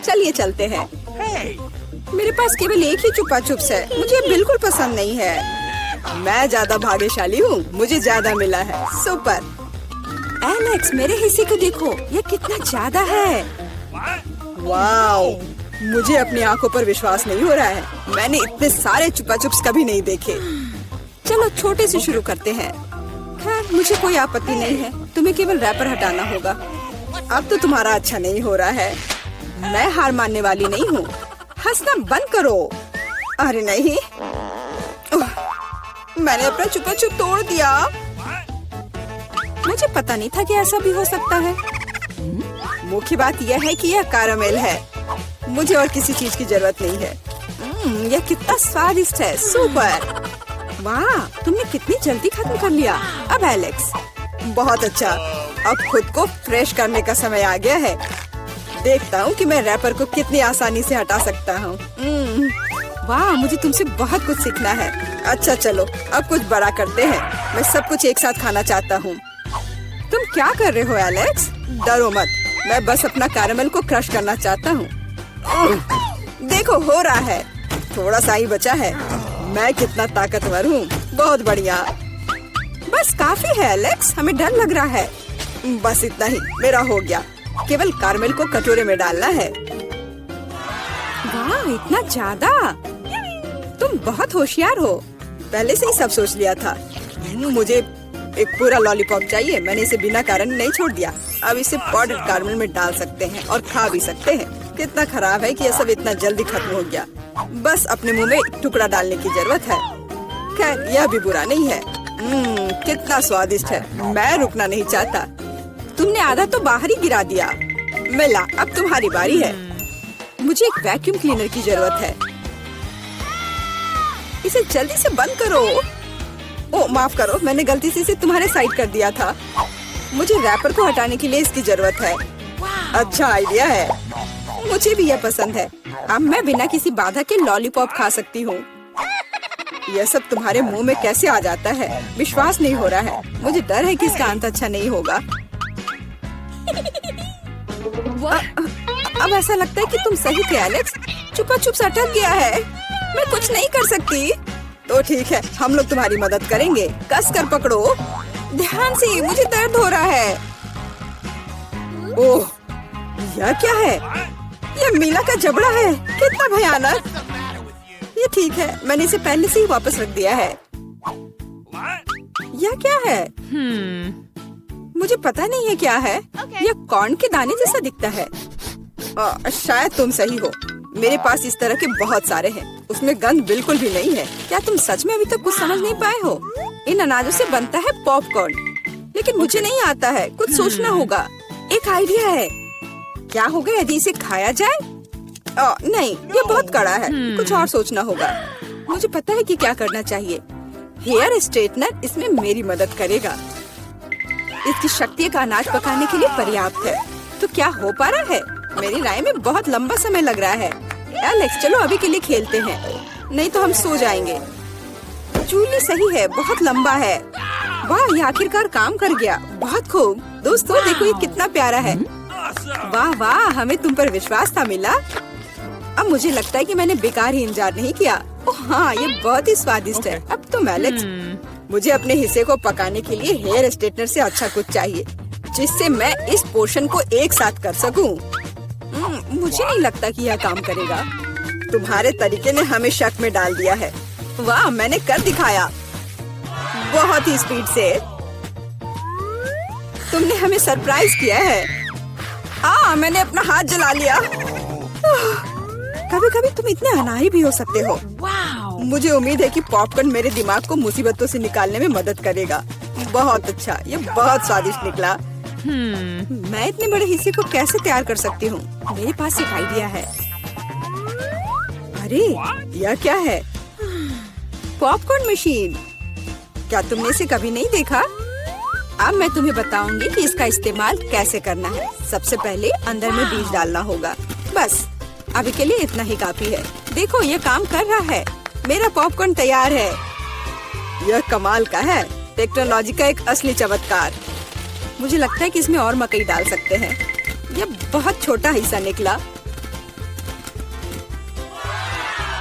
चलिए चलते हैं। मेरे पास केवल एक ही चुपा चुप्स है, मुझे बिल्कुल पसंद नहीं है। मैं ज्यादा भाग्यशाली हूँ, मुझे ज्यादा मिला है। सुपर। एलेक्स, मेरे हिस्से को देखो, ये कितना ज्यादा है। वाओ, मुझे अपनी आंखों पर विश्वास नहीं हो रहा है। मैंने इतने सारे चुपा चुप्स कभी नहीं देखे। चलो छोटे से शुरू करते हैं। खैर, मुझे कोई आपत्ति नहीं है। तुम्हें केवल रैपर हटाना होगा। अब तो तुम्हारा अच्छा नहीं हो रहा है। मैं हार मानने वाली नहीं हूँ। हंसना बंद करो। अरे नहीं, मैंने अपना चुपा चुप तोड़ दिया। मुझे पता नहीं था कि ऐसा भी हो सकता है। मुख्य बात यह है कि यह कैरामेल है। मुझे और किसी चीज की जरूरत नहीं है। यह कितना स्वादिष्ट है। सुपर। वाह, तुमने कितनी जल्दी खत्म कर लिया। अब एलेक्स, बहुत अच्छा। अब खुद को फ्रेश करने का समय आ गया है। देखता हूँ कि मैं रैपर को कितनी आसानी से हटा सकता हूँ। वाह, मुझे तुमसे बहुत कुछ सीखना है। अच्छा चलो, अब कुछ बड़ा करते हैं। मैं सब कुछ एक साथ खाना चाहता हूँ। तुम क्या कर रहे हो एलेक्स? डरो मत, मैं बस अपना कैरामेल को क्रश करना चाहता हूँ। देखो, हो रहा है। थोड़ा सा ही बचा है। मैं कितना ताकतवर हूँ। बहुत बढ़िया। बस काफी है एलेक्स, हमें डर लग रहा है। बस इतना ही, मेरा हो गया। केवल कैरामेल को कटोरे में डालना है। वाह, इतना ज्यादा। तुम बहुत होशियार हो। पहले से ही सब सोच लिया था। मुझे एक पूरा लॉलीपॉप चाहिए। मैंने इसे बिना कारण नहीं छोड़ दिया। अब इसे पाउडर कैरामेल में डाल सकते हैं और खा भी सकते हैं। कितना खराब है कि यह सब इतना जल्दी खत्म हो गया। बस अपने मुंह में एक टुकड़ा डालने की जरूरत है। खैर, यह भी बुरा नहीं है। कितना स्वादिष्ट है। मैं रुकना नहीं चाहता। तुमने आधा तो बाहर ही गिरा दिया। मिला, अब तुम्हारी बारी है। मुझे एक वैक्यूम क्लीनर की जरूरत है। इसे जल्दी से बंद करो। ओ, माफ करो, मैंने गलती से इसे तुम्हारे साइड कर दिया था। मुझे रैपर को हटाने के लिए इसकी जरूरत है। अच्छा आइडिया है। मुझे भी यह पसंद है। अब मैं बिना किसी बाधा के लॉलीपॉप खा सकती हूँ। यह सब तुम्हारे मुंह में कैसे आ जाता है? विश्वास नहीं हो रहा है। मुझे डर है कि इसका अंत अच्छा नहीं होगा। अब ऐसा लगता है कि तुम सही थे एलेक्स। चुपा चुप अटक गया है। मैं कुछ नहीं कर सकती। तो ठीक है, हम लोग तुम्हारी मदद करेंगे। कस कर पकड़ो। ध्यान से, मुझे दर्द हो रहा है। ओह, यह क्या है? यह मीला का जबड़ा है। कितना भयानक। ये ठीक है, मैंने इसे पहले से ही वापस रख दिया है। यह क्या है? मुझे पता नहीं है क्या है। यह कॉर्न के दाने जैसा दिखता है। शायद तुम सही हो। मेरे पास इस तरह के बहुत सारे हैं। उसमें गंध बिल्कुल भी नहीं है। क्या तुम सच में अभी तक कुछ समझ नहीं पाए हो? इन अनाजों से बनता है पॉपकॉर्न, लेकिन मुझे नहीं आता है। कुछ सोचना होगा। एक आइडिया है। क्या होगा यदि इसे खाया जाए? नहीं, ये बहुत कड़ा है। कुछ और सोचना होगा। मुझे पता है कि क्या करना चाहिए। हेयर स्ट्रेटनर इसमें मेरी मदद करेगा। इसकी शक्ति का अनाज पकाने के लिए पर्याप्त है। तो क्या हो पा रहा है? मेरी राय में बहुत लंबा समय लग रहा है। एलेक्स, चलो अभी के लिए खेलते हैं, नहीं तो हम सो जाएंगे। चूल्ही सही है, बहुत लंबा है। वाह, ये आखिरकार काम कर गया। बहुत खूब। दोस्तों देखो, ये कितना प्यारा है। वाह वाह, हमें तुम पर विश्वास था मिला। अब मुझे लगता है कि मैंने बेकार ही इंतजार नहीं किया। ओह हाँ, ये बहुत ही स्वादिष्ट है। अब तुम एलेक्स, मुझे अपने हिस्से को पकाने के लिए हेयर स्ट्रेटनर से अच्छा कुछ चाहिए, जिससे मैं इस पोर्शन को एक साथ कर सकूं। मुझे नहीं लगता कि यह काम करेगा। तुम्हारे तरीके ने हमें शक में डाल दिया है। वाह, मैंने कर दिखाया। बहुत ही स्पीड से। तुमने हमें सरप्राइज किया है। मैंने अपना हाथ जला लिया। कभी कभी तुम इतने अनाड़ी भी हो सकते हो। मुझे उम्मीद है कि पॉपकॉर्न मेरे दिमाग को मुसीबतों से निकालने में मदद करेगा। बहुत अच्छा, ये बहुत स्वादिष्ट निकला। मैं इतने बड़े हिस्से को कैसे तैयार कर सकती हूँ? मेरे पास एक आइडिया है। अरे, यह क्या है? Popcorn machine. क्या तुमने इसे कभी नहीं देखा? अब मैं तुम्हें बताऊंगी कि इसका इस्तेमाल कैसे करना है। सबसे पहले अंदर में बीज डालना होगा। बस अभी के लिए इतना ही काफी है। देखो, ये काम कर रहा है। मेरा पॉपकॉर्न तैयार है। यह कमाल का है। टेक्नोलॉजी का एक असली चमत्कार। मुझे लगता है कि इसमें और मकई डाल सकते हैं। यह बहुत छोटा हिस्सा निकला।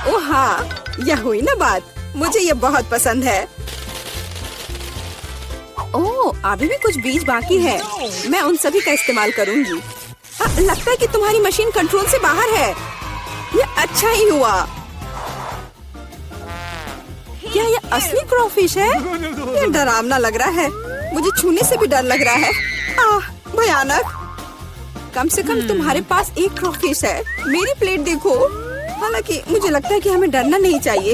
ओह हाँ, यह हुई ना बात। मुझे ये बहुत पसंद है। ओह, अभी भी कुछ बीज बाकी है। मैं उन सभी का इस्तेमाल करूंगी। लगता है कि तुम्हारी मशीन कंट्रोल से बाहर है। ये अच्छा ही हुआ। क्या ये असली क्रॉफिश है? ये डरावना लग रहा है। मुझे छूने से भी डर लग रहा है। भयानक। कम से कम तुम्हारे पास एक क्रॉफिश है। मेरी प्लेट देखो। हालांकि मुझे लगता है कि हमें डरना नहीं चाहिए।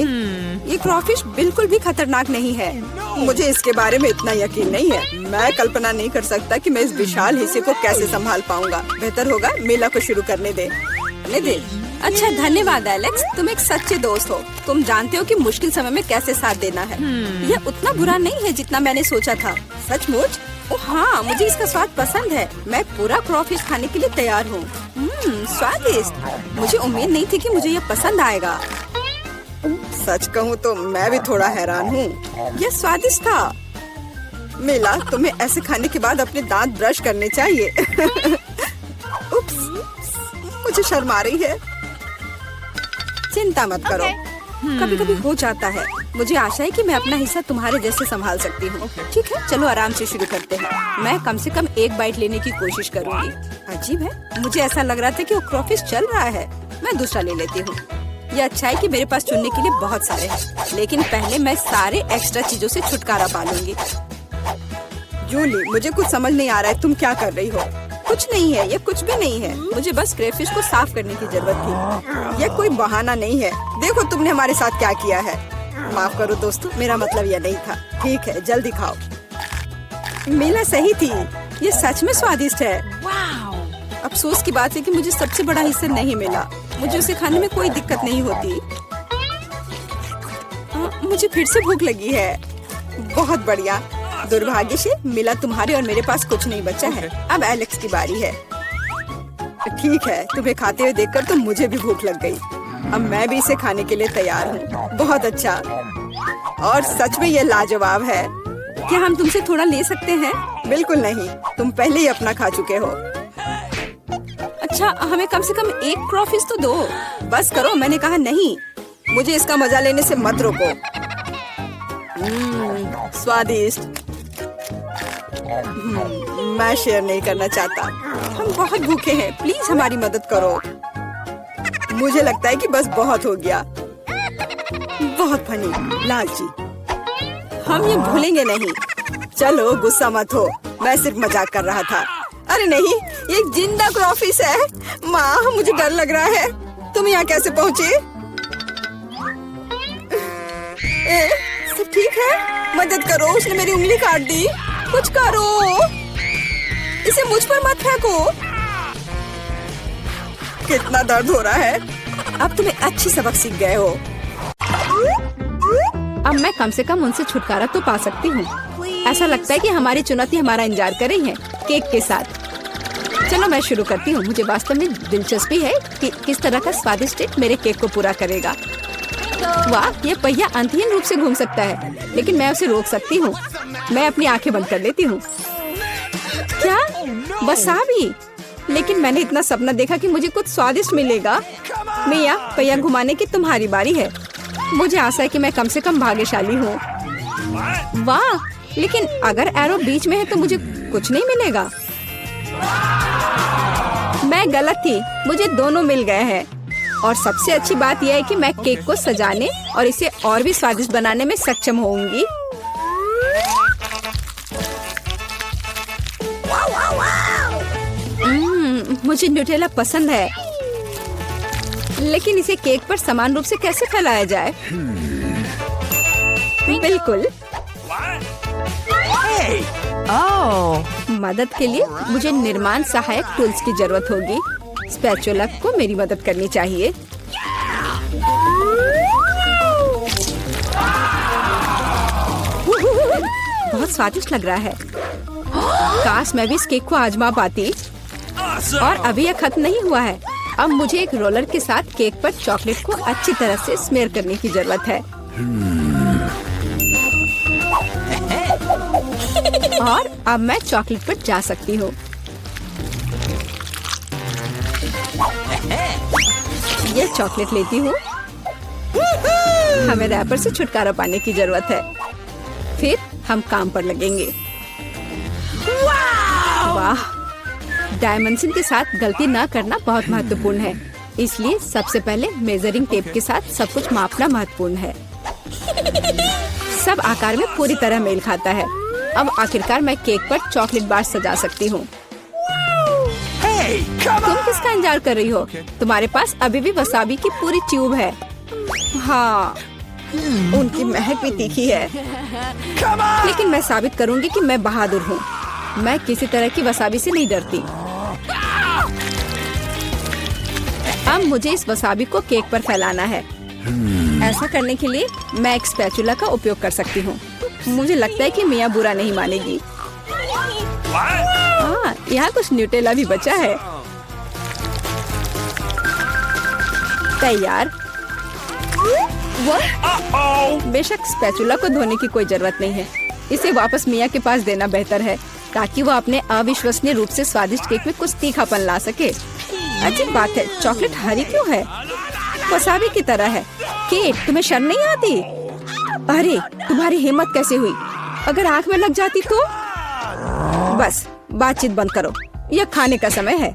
ये क्रॉफिश बिल्कुल भी खतरनाक नहीं है। मुझे इसके बारे में इतना यकीन नहीं है। मैं कल्पना नहीं कर सकता कि मैं इस विशाल हिस्से को कैसे संभाल पाऊंगा। बेहतर होगा मेला को शुरू करने दे। अच्छा, धन्यवाद एलेक्स। तुम एक सच्चे दोस्त हो। तुम जानते हो कि मुश्किल समय में कैसे साथ देना है। यह उतना बुरा नहीं है जितना मैंने सोचा था। सचमुच? ओह हाँ, मुझे इसका स्वाद पसंद है। मैं पूरा क्रॉफिश खाने के लिए तैयार हूँ। स्वादिष्ट। मुझे उम्मीद नहीं थी कि मुझे यह पसंद आएगा। सच कहूँ तो मैं भी थोड़ा हैरान हूँ। यह स्वादिष्ट था। मिला, तुम्हें ऐसे खाने के बाद अपने दांत ब्रश करने चाहिए। उप्स, मुझे शर्म आ रही है। चिंता मत करो। कभी कभी हो जाता है। मुझे आशा है कि मैं अपना हिस्सा तुम्हारे जैसे संभाल सकती हूँ। ठीक है, चलो आराम से शुरू करते हैं। मैं कम से कम एक बाइट लेने की कोशिश करूँगी। अजीब है, मुझे ऐसा लग रहा था कि वो क्रॉफिश चल रहा है। मैं दूसरा ले लेती हूँ। ये अच्छा है कि मेरे पास चुनने के लिए बहुत सारे हैं। लेकिन पहले मैं सारे एक्स्ट्रा चीजों से छुटकारा पा लूंगी। जूली, मुझे कुछ समझ नहीं आ रहा है। तुम क्या कर रही हो? कुछ नहीं है, ये कुछ भी नहीं है। मुझे बस क्रेफिश को साफ करने की जरूरत थी। ये कोई बहाना नहीं है। देखो तुमने हमारे साथ क्या किया है। माफ करो दोस्तों, मेरा मतलब यह नहीं था। ठीक है, जल्दी खाओ। मिला सही थी। ये सच में स्वादिष्ट है। अफसोस की बात है कि मुझे सबसे बड़ा हिस्सा नहीं मिला। मुझे उसे खाने में कोई दिक्कत नहीं होती। मुझे फिर से भूख लगी है। बहुत बढ़िया। दुर्भाग्य से मिला, तुम्हारे और मेरे पास कुछ नहीं बचा है। अब एलेक्स की बारी है। ठीक है, तुम्हें खाते हुए देखकर तो मुझे भी भूख लग गई। अब मैं भी इसे खाने के लिए तैयार हूँ। बहुत अच्छा। और सच में ये लाजवाब है। क्या हम तुमसे थोड़ा ले सकते हैं? बिल्कुल नहीं, तुम पहले ही अपना खा चुके हो। अच्छा, हमें कम से कम एक क्रॉफिश तो दो। बस करो, मैंने कहा नहीं। मुझे इसका मजा लेने से मत रोको। स्वादिष्ट। मैं शेयर नहीं करना चाहता। हम बहुत भूखे हैं। प्लीज हमारी मदद करो। मुझे लगता है कि बस बहुत हो गया। बहुत फनी, लालची। हम ये भूलेंगे नहीं। चलो गुस्सा मत हो, मैं सिर्फ मजाक कर रहा था। अरे नहीं, ये एक जिंदा क्रॉफिश है। माँ, मुझे डर लग रहा है। तुम यहाँ कैसे पहुँचे? सब ठीक है? मदद करो, उसने मेरी उंगली काट दी। कुछ करो, इसे मुझ पर मत फेंको। कितना दर्द हो रहा है। अब तुम्हें अच्छी सबक सीख गए हो। अब मैं कम से कम उनसे छुटकारा तो पा सकती हूँ। ऐसा लगता है कि हमारी चुनौती हमारा इंतजार कर रही है, केक के साथ। चलो मैं शुरू करती हूँ। मुझे वास्तव में दिलचस्पी है कि किस तरह का स्वादिष्ट केक मेरे केक को पूरा करेगा। वाह, ये पहिया अंतहीन रूप से घूम सकता है, लेकिन मैं उसे रोक सकती हूँ। मैं अपनी आंखें बंद कर लेती हूँ। क्या? वसाबी? लेकिन मैंने इतना सपना देखा कि मुझे कुछ स्वादिष्ट मिलेगा। मिया, पहिया घुमाने की तुम्हारी बारी है। मुझे आशा है कि मैं कम से कम भाग्यशाली हूँ। वाह, लेकिन अगर एरो बीच में है तो मुझे कुछ नहीं मिलेगा। मैं गलत थी, मुझे दोनों मिल गए हैं। और सबसे अच्छी बात यह है कि मैं केक को सजाने और इसे और भी स्वादिष्ट बनाने में सक्षम होंगी। मुझे न्यूटेला पसंद है, लेकिन इसे केक पर समान रूप से कैसे फैलाया जाए? बिल्कुल। मदद के लिए मुझे निर्माण सहायक टूल्स की जरूरत होगी। स्पैचुला को मेरी मदद करनी चाहिए। बहुत स्वादिष्ट लग रहा है। काश मैं भी इस केक को आजमा पाती। और अभी यह खत्म नहीं हुआ है। अब मुझे एक रोलर के साथ केक पर चॉकलेट को अच्छी तरह से स्मेयर करने की जरूरत है। और अब मैं चॉकलेट पर जा सकती हूँ। ये चॉकलेट लेती हूँ हमें रैपर से छुटकारा पाने की जरूरत है। फिर हम काम पर लगेंगे। वाह! डायमेंशन के साथ गलती ना करना बहुत महत्वपूर्ण है, इसलिए सबसे पहले मेजरिंग टेप के साथ सब कुछ मापना महत्वपूर्ण है। सब आकार में पूरी तरह मेल खाता है। अब आखिरकार मैं केक पर चॉकलेट बार सजा सकती हूँ। तुम किसका इंतजार कर रही हो? तुम्हारे पास अभी भी वसाबी की पूरी ट्यूब है। हाँ, उनकी महक भी तीखी है, लेकिन मैं साबित करूंगी कि मैं बहादुर हूँ। मैं किसी तरह की वसाबी से नहीं डरती। अब मुझे इस वसाबी को केक पर फैलाना है। ऐसा करने के लिए मैं एक स्पैचुला का उपयोग कर सकती हूँ। मुझे लगता है कि मियाँ बुरा नहीं मानेगी। यहाँ कुछ न्यूटेला भी बचा है। तैयार। बेशक स्पैचुला को धोने की कोई जरूरत नहीं है। इसे वापस मियाँ के पास देना बेहतर है, ताकि वो अपने अविश्वसनीय रूप से स्वादिष्ट केक में कुछ तीखापन ला सके। अजीब बात है, चॉकलेट हरी क्यों है? वसाबी की तरह है। केट, तुम्हें शर्म नहीं आती? अरे, तुम्हारी हिम्मत कैसे हुई? अगर आँख में लग जाती तो? बस बातचीत बंद करो, यह खाने का समय है।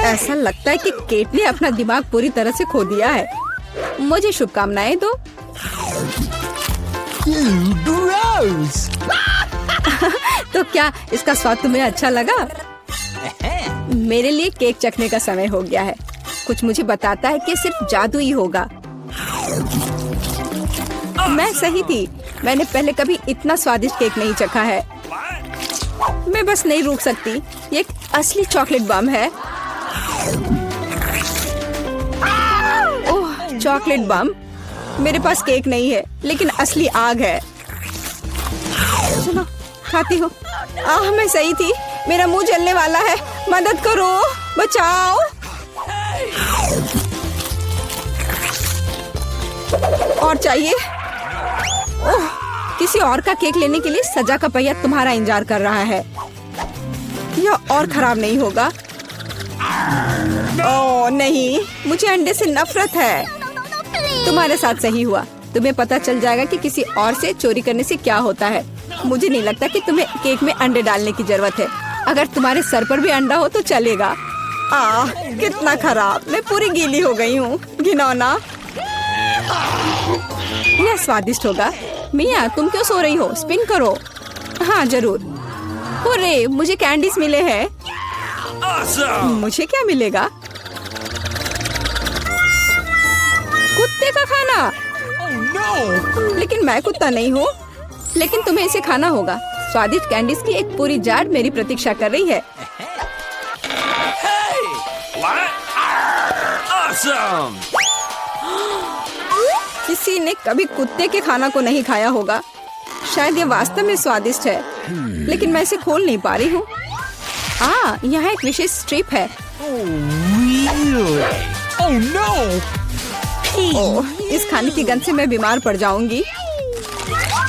ऐसा लगता है कि केट ने अपना दिमाग पूरी तरह से खो दिया है। मुझे शुभकामनाएं दो। तो क्या इसका स्वाद तुम्हें अच्छा लगा? मेरे लिए केक चखने का समय हो गया है। कुछ मुझे बताता है कि सिर्फ जादू ही होगा। मैं सही थी, मैंने पहले कभी इतना स्वादिष्ट केक नहीं चखा है। मैं बस नहीं रुक सकती। ये एक असली चॉकलेट बम है। ओह, चॉकलेट बम। मेरे पास केक नहीं है, लेकिन असली आग है। चलो खाती हूँ। मैं सही थी, मेरा मुंह जलने वाला है। मदद करो, बचाओ। और चाहिए? ओह, किसी और का केक लेने के लिए सजा का पहिया तुम्हारा इंतजार कर रहा है। यह और खराब नहीं होगा। ओह नहीं, मुझे अंडे से नफरत है। तुम्हारे साथ सही हुआ। तुम्हें पता चल जाएगा कि किसी और से चोरी करने से क्या होता है। मुझे नहीं लगता कि तुम्हें केक में अंडे डालने की जरूरत है। अगर तुम्हारे सर पर भी अंडा हो तो चलेगा। कितना खराब, मैं पूरी गीली हो गई हूँ। घिनौना। यह स्वादिष्ट होगा। मिया, तुम क्यों सो रही हो? स्पिन करो। हाँ जरूर। अरे, मुझे कैंडीज मिले हैं। मुझे क्या मिलेगा? कुत्ते का खाना। लेकिन मैं कुत्ता नहीं हूँ। लेकिन तुम्हें इसे खाना होगा। स्वादिष्ट कैंडीज की एक पूरी जार मेरी प्रतीक्षा कर रही है। किसी ने कभी कुत्ते के खाना को नहीं खाया होगा। शायद ये वास्तव में स्वादिष्ट है, लेकिन मैं इसे खोल नहीं पा रही हूँ। यहाँ एक विशेष स्ट्रिप है। ओह, इस खाने की गंध से मैं बीमार पड़ जाऊंगी।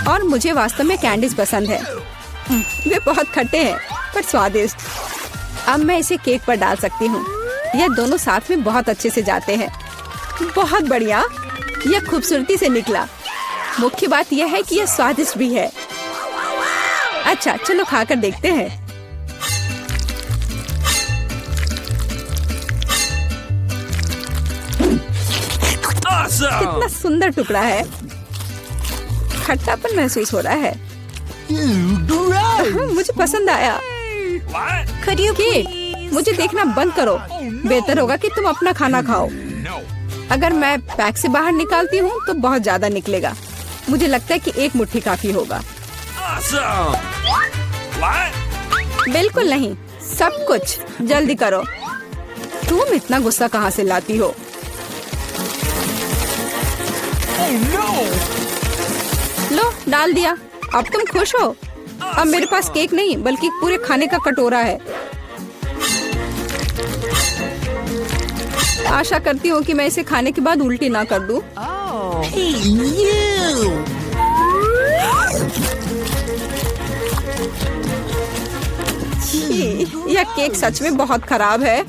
और मुझे वास्तव में कैंडीज पसंद है। वे बहुत खट्टे हैं पर स्वादिष्ट। अब मैं इसे केक पर डाल सकती हूँ। यह दोनों साथ में बहुत अच्छे से जाते हैं। बहुत बढ़िया, यह खूबसूरती से निकला। मुख्य बात यह है कि यह स्वादिष्ट भी है। अच्छा, चलो खाकर देखते हैं। कितना सुंदर टुकड़ा है। खट्टापन महसूस हो रहा है। मुझे पसंद आया। केट, मुझे देखना बंद करो। बेहतर होगा कि तुम अपना खाना खाओ। अगर मैं पैक से बाहर निकालती हूँ तो बहुत ज्यादा निकलेगा। मुझे लगता है कि एक मुट्ठी काफी होगा। बिल्कुल नहीं, सब कुछ जल्दी करो। तुम इतना गुस्सा कहाँ से लाती हो? लो, डाल दिया। अब तुम खुश हो? अब मेरे पास केक नहीं बल्कि पूरे खाने का कटोरा है। आशा करती हूँ कि मैं इसे खाने के बाद उल्टी ना कर दूं। यह केक सच में बहुत खराब है।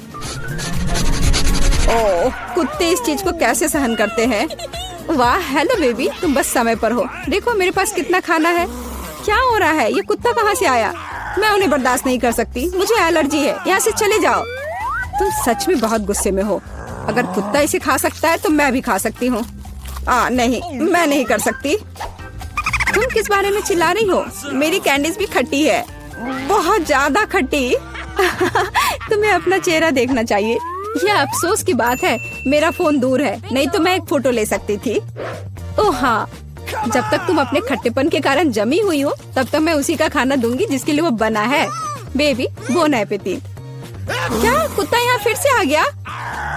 ओह, कुत्ते इस चीज को कैसे सहन करते हैं। वाह, हेलो बेबी, तुम बस समय पर हो। देखो मेरे पास कितना खाना है। क्या हो रहा है? ये कुत्ता कहाँ से आया? मैं उन्हें बर्दाश्त नहीं कर सकती, मुझे एलर्जी है। यहाँ से चले जाओ। तुम सच में बहुत गुस्से में हो। अगर कुत्ता इसे खा सकता है तो मैं भी खा सकती हूँ। नहीं, मैं नहीं कर सकती। तुम किस बारे में चिल्ला रही हो? मेरी कैंडीज भी खट्टी है, बहुत ज्यादा खट्टी। तुम्हें अपना चेहरा देखना चाहिए। यह अफसोस की बात है, मेरा फोन दूर है, नहीं तो मैं एक फोटो ले सकती थी। ओह हाँ, जब तक तुम अपने खट्टेपन के कारण जमी हुई हो तब तक मैं उसी का खाना दूंगी जिसके लिए वो बना है। Baby, bone appétit. क्या कुत्ता यहाँ फिर से आ गया?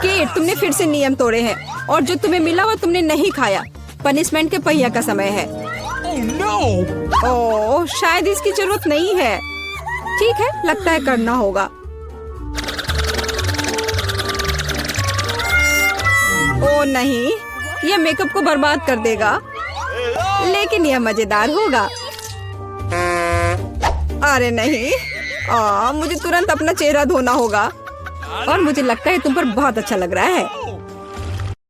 केट, तुमने फिर से नियम तोड़े हैं और जो तुम्हें मिला वो तुमने नहीं खाया। पनिशमेंट के पहिया का समय है। ओह, शायद इसकी जरूरत नहीं है। ठीक है, लगता है करना होगा। ओह नहीं, यह मेकअप को बर्बाद कर देगा, लेकिन यह मजेदार होगा। अरे नहीं, मुझे तुरंत अपना चेहरा धोना होगा और मुझे लगता है तुम पर बहुत अच्छा लग रहा है।